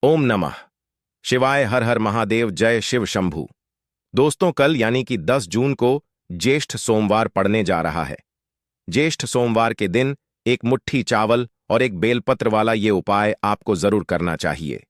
ओम नमः शिवाय। हर हर महादेव। जय शिव शंभू। दोस्तों, कल यानी कि 10 जून को ज्येष्ठ सोमवार पड़ने जा रहा है। ज्येष्ठ सोमवार के दिन एक मुट्ठी चावल और एक बेलपत्र वाला ये उपाय आपको जरूर करना चाहिए।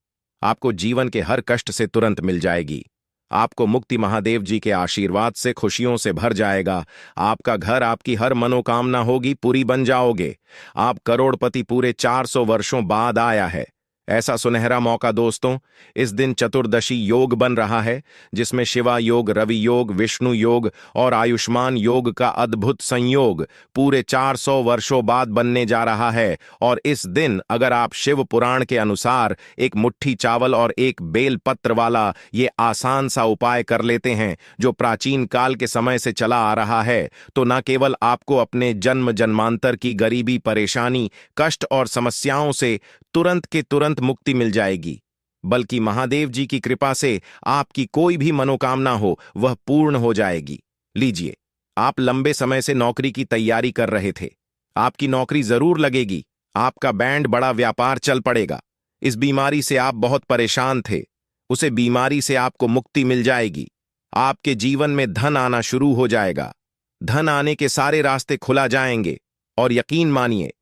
आपको जीवन के हर कष्ट से तुरंत मिल जाएगी। आपको मुक्ति महादेव जी के आशीर्वाद से खुशियों से भर जाएगा। आपका घर, आपकी हर मनोकामना होगी पूरी, बन जाओगे। आप करोड़पति पूरे 400 वर्षों बाद आया है ऐसा सुनहरा मौका। दोस्तों, इस दिन चतुर्दशी योग बन रहा है, जिसमें शिवा योग, रवि योग, विष्णु योग और आयुष्मान योग का अद्भुत संयोग पूरे 400 वर्षों बाद बनने जा रहा है। और इस दिन अगर आप शिव पुराण के अनुसार एक मुट्ठी चावल और एक बेल पत्र वाला ये आसान सा उपाय कर लेते हैं, जो प्राचीन काल के समय से चला आ रहा है, तो न केवल आपको अपने जन्म जन्मांतर की गरीबी, परेशानी, कष्ट और समस्याओं से तुरंत के तुरंत मुक्ति मिल जाएगी, बल्कि महादेव जी की कृपा से आपकी कोई भी मनोकामना हो वह पूर्ण हो जाएगी। लीजिए, आप लंबे समय से नौकरी की तैयारी कर रहे थे। आपकी नौकरी जरूर लगेगी। आपका बैंड बड़ा व्यापार चल पड़ेगा। इस बीमारी से आप बहुत परेशान थे, उसे बीमारी से आपको मुक्ति मिल जाएगी। आपके जीवन में धन आना शुरू हो जाएगा। धन आने के सारे रास्ते खुला जाएंगे और यकीन मानिए,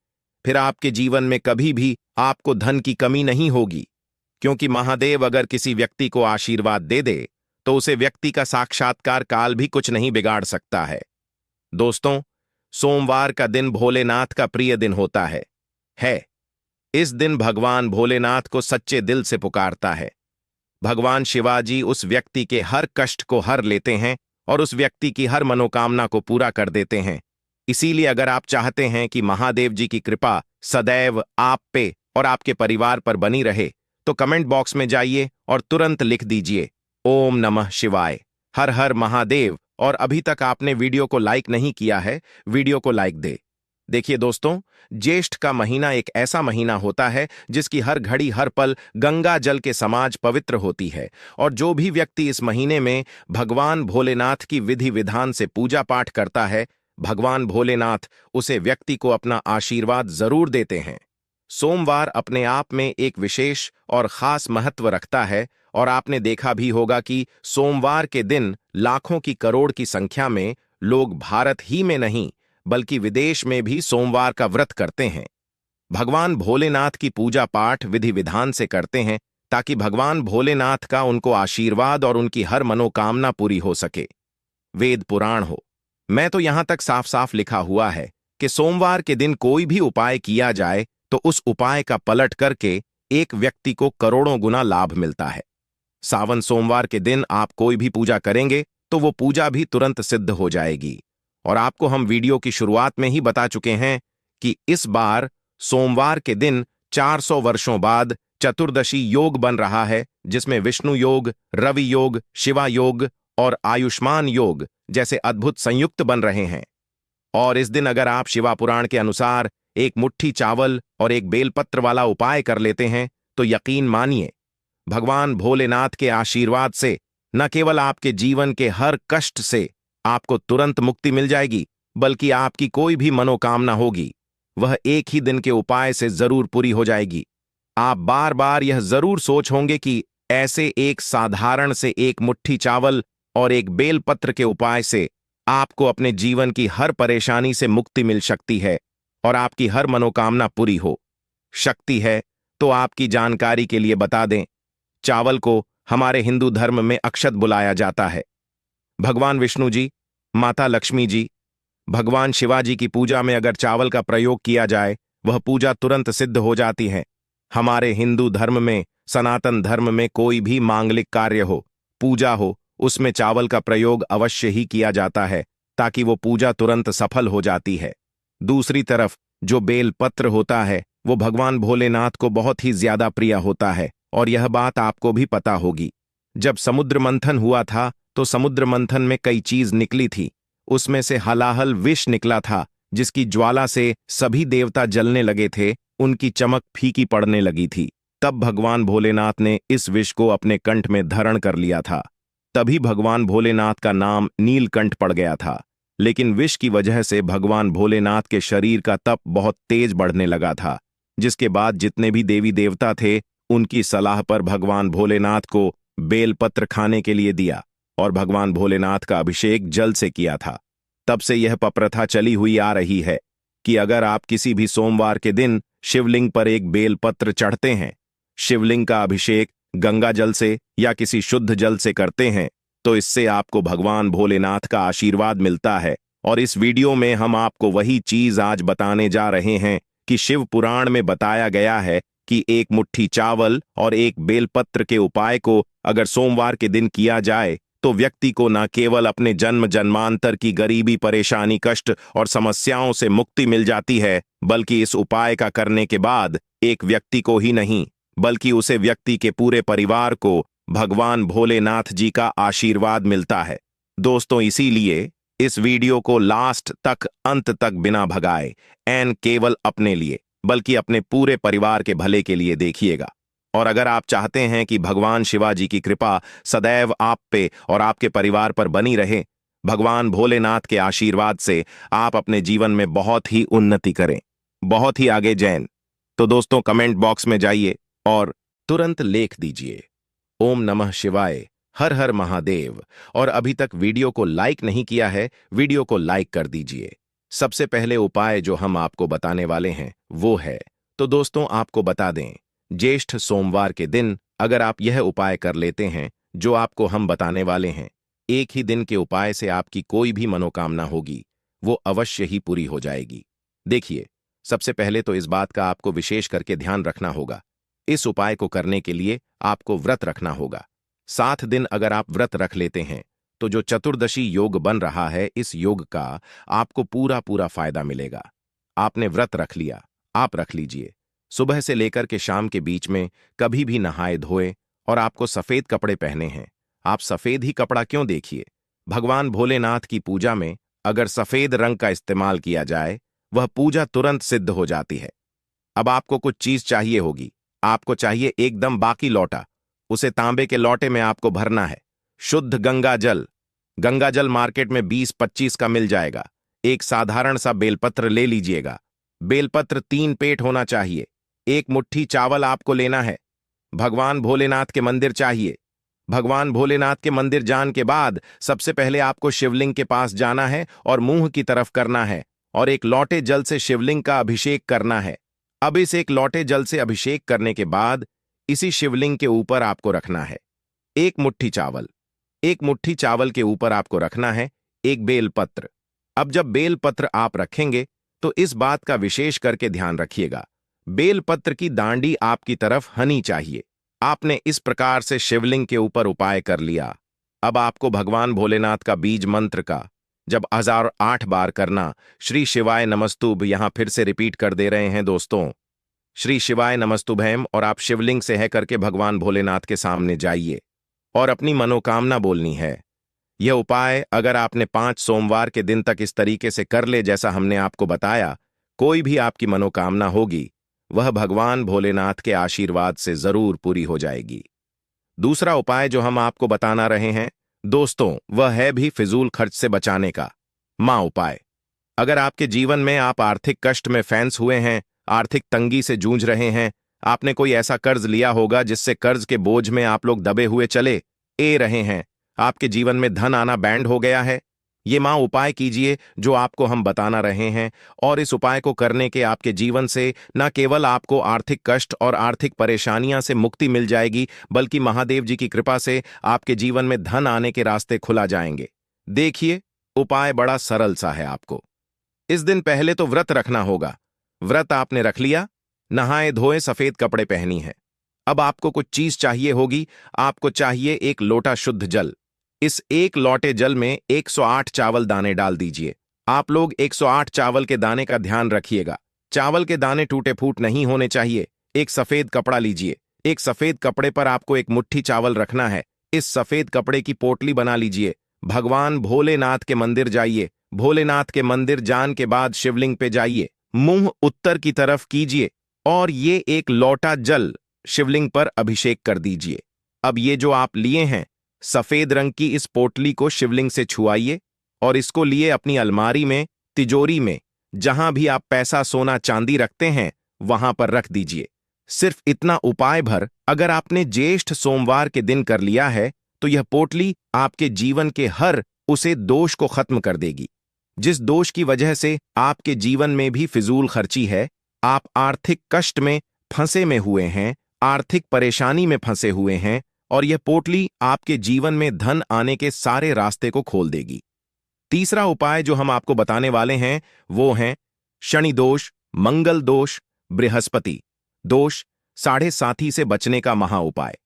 फिर आपके जीवन में कभी भी आपको धन की कमी नहीं होगी, क्योंकि महादेव अगर किसी व्यक्ति को आशीर्वाद दे दे तो उसे व्यक्ति का साक्षात्कार काल भी कुछ नहीं बिगाड़ सकता है। दोस्तों, सोमवार का दिन भोलेनाथ का प्रिय दिन होता है। इस दिन भगवान भोलेनाथ को सच्चे दिल से पुकारता है। भगवान शिवाजी उस व्यक्ति के हर कष्ट को हर लेते हैं और उस व्यक्ति की हर मनोकामना को पूरा कर देते हैं। इसीलिए अगर आप चाहते हैं कि महादेव जी की कृपा सदैव आप पे और आपके परिवार पर बनी रहे, तो कमेंट बॉक्स में जाइए और तुरंत लिख दीजिए ओम नमः शिवाय, हर हर महादेव। और अभी तक आपने वीडियो को लाइक नहीं किया है, वीडियो को लाइक दे। देखिए दोस्तों, ज्येष्ठ का महीना एक ऐसा महीना होता है जिसकी हर घड़ी हर पल गंगा जल के समाज पवित्र होती है। और जो भी व्यक्ति इस महीने में भगवान भोलेनाथ की विधि विधान से पूजा पाठ करता है, भगवान भोलेनाथ उसे व्यक्ति को अपना आशीर्वाद जरूर देते हैं। सोमवार अपने आप में एक विशेष और खास महत्व रखता है, और आपने देखा भी होगा कि सोमवार के दिन लाखों की करोड़ की संख्या में लोग भारत ही में नहीं बल्कि विदेश में भी सोमवार का व्रत करते हैं। भगवान भोलेनाथ की पूजा पाठ विधि विधान से करते हैं ताकि भगवान भोलेनाथ का उनको आशीर्वाद और उनकी हर मनोकामना पूरी हो सके। वेद पुराण हो, मैं तो यहां तक साफ साफ लिखा हुआ है कि सोमवार के दिन कोई भी उपाय किया जाए तो उस उपाय का पलट करके एक व्यक्ति को करोड़ों गुना लाभ मिलता है। सावन सोमवार के दिन आप कोई भी पूजा करेंगे तो वो पूजा भी तुरंत सिद्ध हो जाएगी। और आपको हम वीडियो की शुरुआत में ही बता चुके हैं कि इस बार सोमवार के दिन 400 वर्षों बाद चतुर्दशी योग बन रहा है, जिसमें विष्णु योग, रवि योग, शिवा योग और आयुष्मान योग जैसे अद्भुत संयुक्त बन रहे हैं। और इस दिन अगर आप शिवा पुराण के अनुसार एक मुट्ठी चावल और एक बेलपत्र वाला उपाय कर लेते हैं, तो यकीन मानिए, भगवान भोलेनाथ के आशीर्वाद से न केवल आपके जीवन के हर कष्ट से आपको तुरंत मुक्ति मिल जाएगी, बल्कि आपकी कोई भी मनोकामना होगी वह एक ही दिन के उपाय से जरूर पूरी हो जाएगी। आप बार बार यह जरूर सोच होंगे कि ऐसे एक साधारण से एक मुट्ठी चावल और एक बेलपत्र के उपाय से आपको अपने जीवन की हर परेशानी से मुक्ति मिल सकती है और आपकी हर मनोकामना पूरी हो सकती है। तो आपकी जानकारी के लिए बता दें, चावल को हमारे हिंदू धर्म में अक्षत बुलाया जाता है। भगवान विष्णु जी, माता लक्ष्मी जी, भगवान शिवाजी की पूजा में अगर चावल का प्रयोग किया जाए, वह पूजा तुरंत सिद्ध हो जाती है। हमारे हिंदू धर्म में, सनातन धर्म में कोई भी मांगलिक कार्य हो, पूजा हो, उसमें चावल का प्रयोग अवश्य ही किया जाता है ताकि वो पूजा तुरंत सफल हो जाती है। दूसरी तरफ जो बेल पत्र होता है वो भगवान भोलेनाथ को बहुत ही ज्यादा प्रिय होता है। और यह बात आपको भी पता होगी, जब समुद्र मंथन हुआ था तो समुद्र मंथन में कई चीज निकली थी। उसमें से हलाहल विष निकला था, जिसकी ज्वाला से सभी देवता जलने लगे थे, उनकी चमक फीकी पड़ने लगी थी। तब भगवान भोलेनाथ ने इस विष को अपने कंठ में धारण कर लिया था। तभी भगवान भोलेनाथ का नाम नीलकंठ पड़ गया था। लेकिन विष की वजह से भगवान भोलेनाथ के शरीर का तप बहुत तेज बढ़ने लगा था, जिसके बाद जितने भी देवी देवता थे उनकी सलाह पर भगवान भोलेनाथ को बेलपत्र खाने के लिए दिया और भगवान भोलेनाथ का अभिषेक जल से किया था। तब से यह प्रथा चली हुई आ रही है कि अगर आप किसी भी सोमवार के दिन शिवलिंग पर एक बेलपत्र चढ़ते हैं, शिवलिंग का अभिषेक गंगा जल से या किसी शुद्ध जल से करते हैं, तो इससे आपको भगवान भोलेनाथ का आशीर्वाद मिलता है। और इस वीडियो में हम आपको वही चीज आज बताने जा रहे हैं कि शिव पुराण में बताया गया है कि एक मुट्ठी चावल और एक बेलपत्र के उपाय को अगर सोमवार के दिन किया जाए तो व्यक्ति को न केवल अपने जन्म जन्मांतर की गरीबी, परेशानी, कष्ट और समस्याओं से मुक्ति मिल जाती है, बल्कि इस उपाय का करने के बाद एक व्यक्ति को ही नहीं बल्कि उसे व्यक्ति के पूरे परिवार को भगवान भोलेनाथ जी का आशीर्वाद मिलता है। दोस्तों, इसीलिए इस वीडियो को लास्ट तक, अंत तक बिना भगाए एन केवल अपने लिए बल्कि अपने पूरे परिवार के भले के लिए देखिएगा। और अगर आप चाहते हैं कि भगवान शिवाजी की कृपा सदैव आप पे और आपके परिवार पर बनी रहे, भगवान भोलेनाथ के आशीर्वाद से आप अपने जीवन में बहुत ही उन्नति करें, बहुत ही आगे जाएं, तो दोस्तों कमेंट बॉक्स में जाइए और तुरंत लिख दीजिए ओम नमः शिवाय, हर हर महादेव। और अभी तक वीडियो को लाइक नहीं किया है, वीडियो को लाइक कर दीजिए। सबसे पहले उपाय जो हम आपको बताने वाले हैं वो है, तो दोस्तों आपको बता दें, ज्येष्ठ सोमवार के दिन अगर आप यह उपाय कर लेते हैं जो आपको हम बताने वाले हैं, एक ही दिन के उपाय से आपकी कोई भी मनोकामना होगी वो अवश्य ही पूरी हो जाएगी। देखिए, सबसे पहले तो इस बात का आपको विशेष करके ध्यान रखना होगा, इस उपाय को करने के लिए आपको व्रत रखना होगा। 7 दिन अगर आप व्रत रख लेते हैं तो जो चतुर्दशी योग बन रहा है, इस योग का आपको पूरा फायदा मिलेगा। आपने व्रत रख लिया, आप रख लीजिए, सुबह से लेकर के शाम के बीच में कभी भी नहाए धोए और आपको सफेद कपड़े पहने हैं। आप सफेद ही कपड़ा क्यों, देखिए, भगवान भोलेनाथ की पूजा में अगर सफेद रंग का इस्तेमाल किया जाए वह पूजा तुरंत सिद्ध हो जाती है। अब आपको कुछ चीज चाहिए होगी, आपको चाहिए एकदम बाकी लौटा, उसे तांबे के लौटे में आपको भरना है शुद्ध गंगा जल। गंगा जल मार्केट में 20-25 का मिल जाएगा। एक साधारण सा बेलपत्र ले लीजिएगा, बेलपत्र 3 पेट होना चाहिए। एक मुट्ठी चावल आपको लेना है। भगवान भोलेनाथ के मंदिर चाहिए। भगवान भोलेनाथ के मंदिर जाने के बाद सबसे पहले आपको शिवलिंग के पास जाना है और मुंह की तरफ करना है और एक लौटे जल से शिवलिंग का अभिषेक करना है। अब इस एक लौटे जल से अभिषेक करने के बाद इसी शिवलिंग के ऊपर आपको रखना है एक मुट्ठी चावल। एक मुट्ठी चावल के ऊपर आपको रखना है एक बेलपत्र। अब जब बेलपत्र आप रखेंगे तो इस बात का विशेष करके ध्यान रखिएगा, बेलपत्र की दांडी आपकी तरफ हनी चाहिए। आपने इस प्रकार से शिवलिंग के ऊपर उपाय कर लिया। अब आपको भगवान भोलेनाथ का बीज मंत्र का जब 1008 बार करना, श्री शिवाय नमस्तुभ, यहां फिर से रिपीट कर दे रहे हैं दोस्तों, श्री शिवाय नमस्तुभैम, और आप शिवलिंग से है करके भगवान भोलेनाथ के सामने जाइए और अपनी मनोकामना बोलनी है। यह उपाय अगर आपने 5 सोमवार के दिन तक इस तरीके से कर ले जैसा हमने आपको बताया, कोई भी आपकी मनोकामना होगी वह भगवान भोलेनाथ के आशीर्वाद से जरूर पूरी हो जाएगी। दूसरा उपाय जो हम आपको बताना रहे हैं दोस्तों, वह है भी फिजूल खर्च से बचाने का मां उपाय। अगर आपके जीवन में आप आर्थिक कष्ट में फंस हुए हैं, आर्थिक तंगी से जूझ रहे हैं, आपने कोई ऐसा कर्ज लिया होगा जिससे कर्ज के बोझ में आप लोग दबे हुए चले रहे हैं, आपके जीवन में धन आना बैंड हो गया है, ये मां उपाय कीजिए जो आपको हम बताना रहे हैं। और इस उपाय को करने के आपके जीवन से न केवल आपको आर्थिक कष्ट और आर्थिक परेशानियां से मुक्ति मिल जाएगी, बल्कि महादेव जी की कृपा से आपके जीवन में धन आने के रास्ते खुला जाएंगे। देखिए, उपाय बड़ा सरल सा है। आपको इस दिन पहले तो व्रत रखना होगा। व्रत आपने रख लिया, नहाए धोए सफेद कपड़े पहनी है। अब आपको कुछ चीज चाहिए होगी, आपको चाहिए एक लोटा शुद्ध जल। इस एक लोटे जल में 108 चावल दाने डाल दीजिए। आप लोग 108 चावल के दाने का ध्यान रखिएगा, चावल के दाने टूटे फूट नहीं होने चाहिए। एक सफेद कपड़ा लीजिए, एक सफेद कपड़े पर आपको एक मुट्ठी चावल रखना है। इस सफेद कपड़े की पोटली बना लीजिए। भगवान भोलेनाथ के मंदिर जाइए। भोलेनाथ के मंदिर जाने के बाद शिवलिंग पे जाइए, मुंह उत्तर की तरफ कीजिए और ये एक लोटा जल शिवलिंग पर अभिषेक कर दीजिए। अब ये जो आप लिए हैं सफेद रंग की इस पोटली को शिवलिंग से छुआइए और इसको लिए अपनी अलमारी में, तिजोरी में, जहां भी आप पैसा सोना चांदी रखते हैं वहां पर रख दीजिए। सिर्फ इतना उपाय भर अगर आपने ज्येष्ठ सोमवार के दिन कर लिया है तो यह पोटली आपके जीवन के हर उसे दोष को खत्म कर देगी, जिस दोष की वजह से आपके जीवन में भी फिजूल खर्ची है, आप आर्थिक कष्ट में फंसे में हुए हैं, आर्थिक परेशानी में फंसे हुए हैं, और यह पोटली आपके जीवन में धन आने के सारे रास्ते को खोल देगी। तीसरा उपाय जो हम आपको बताने वाले हैं वो है शनि दोष, मंगल दोष, बृहस्पति दोष, साढ़े साथी से बचने का महा उपाय।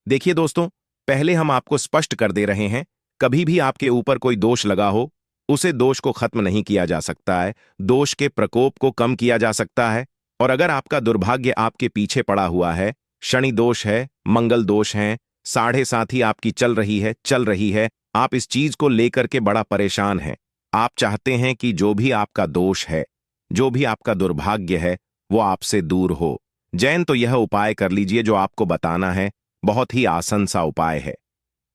देखिए दोस्तों, पहले हम आपको स्पष्ट कर दे रहे हैं, कभी भी आपके ऊपर कोई दोष लगा हो उसे दोष को खत्म नहीं किया जा सकता है, दोष के प्रकोप को कम किया जा सकता है। और अगर आपका दुर्भाग्य आपके पीछे पड़ा हुआ है, शनि दोष है, मंगल दोष है, साढ़े साथी आपकी चल रही है, आप इस चीज को लेकर के बड़ा परेशान हैं, आप चाहते हैं कि जो भी आपका दोष है, जो भी आपका दुर्भाग्य है, वो आपसे दूर हो, जैन तो यह उपाय कर लीजिए जो आपको बताना है। बहुत ही आसान सा उपाय है।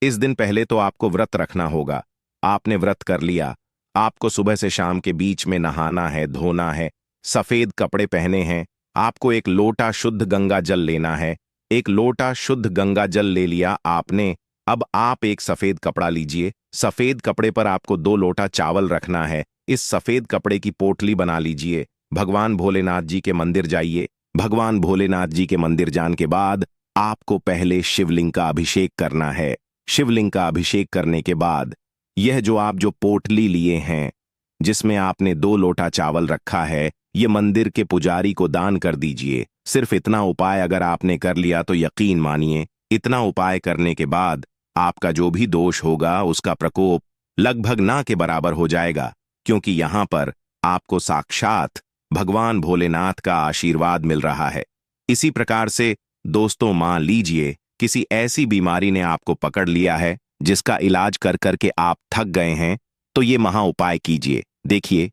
इस दिन पहले तो आपको व्रत रखना होगा। आपने व्रत कर लिया, आपको सुबह से शाम के बीच में नहाना है, धोना है, सफेद कपड़े पहने हैं, आपको एक लोटा शुद्ध गंगा जल लेना है। एक लोटा शुद्ध गंगा जल ले लिया आपने, अब आप एक सफेद कपड़ा लीजिए, सफेद कपड़े पर आपको 2 लोटा चावल रखना है। इस सफेद कपड़े की पोटली बना लीजिए, भगवान भोलेनाथ जी के मंदिर जाइए। भगवान भोलेनाथ जी के मंदिर जाने के बाद आपको पहले शिवलिंग का अभिषेक करना है। शिवलिंग का अभिषेक करने के बाद यह जो आप जो पोटली लिए हैं जिसमें आपने 2 लोटा चावल रखा है, ये मंदिर के पुजारी को दान कर दीजिए। सिर्फ इतना उपाय अगर आपने कर लिया तो यकीन मानिए, इतना उपाय करने के बाद आपका जो भी दोष होगा उसका प्रकोप लगभग ना के बराबर हो जाएगा, क्योंकि यहां पर आपको साक्षात भगवान भोलेनाथ का आशीर्वाद मिल रहा है। इसी प्रकार से दोस्तों, मान लीजिए किसी ऐसी बीमारी ने आपको पकड़ लिया है जिसका इलाज कर करके आप थक गए हैं, तो ये महा उपाय कीजिए। देखिए,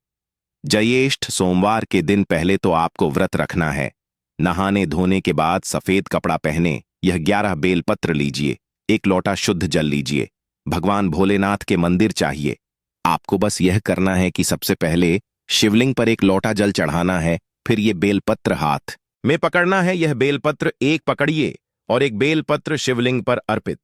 ज्येष्ठ सोमवार के दिन पहले तो आपको व्रत रखना है। नहाने धोने के बाद सफेद कपड़ा पहने यह 11 बेलपत्र लीजिए, 1 लोटा शुद्ध जल लीजिए, भगवान भोलेनाथ के मंदिर चाहिए। आपको बस यह करना है कि सबसे पहले शिवलिंग पर 1 लोटा जल चढ़ाना है, फिर ये बेलपत्र हाथ में पकड़ना है। यह बेलपत्र एक पकड़िए और 1 बेलपत्र शिवलिंग पर अर्पित।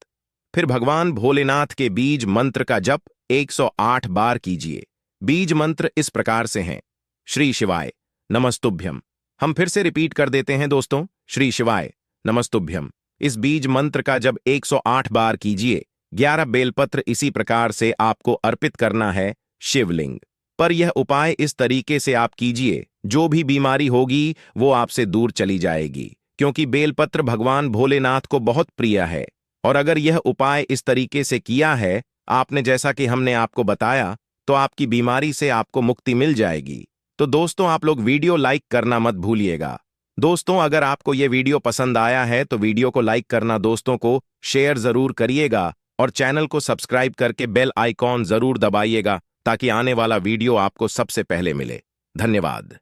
फिर भगवान भोलेनाथ के बीज मंत्र का जप 108 बार कीजिए। बीज मंत्र इस प्रकार से हैं: श्री शिवाय नमस्तुभ्यम। हम फिर से रिपीट कर देते हैं दोस्तों, श्री शिवाय नमस्तुभ्यम। इस बीज मंत्र का जब 108 बार कीजिए। 11 बेलपत्र इसी प्रकार से आपको अर्पित करना है शिवलिंग पर। यह उपाय इस तरीके से आप कीजिए, जो भी बीमारी होगी वो आपसे दूर चली जाएगी, क्योंकि बेलपत्र भगवान भोलेनाथ को बहुत प्रिय है। और अगर यह उपाय इस तरीके से किया है आपने, जैसा कि हमने आपको बताया, तो आपकी बीमारी से आपको मुक्ति मिल जाएगी। तो दोस्तों, आप लोग वीडियो लाइक करना मत भूलिएगा। दोस्तों, अगर आपको यह वीडियो पसंद आया है तो वीडियो को लाइक करना, दोस्तों को शेयर जरूर करिएगा और चैनल को सब्सक्राइब करके बेल आइकॉन जरूर दबाइएगा ताकि आने वाला वीडियो आपको सबसे पहले मिले। धन्यवाद।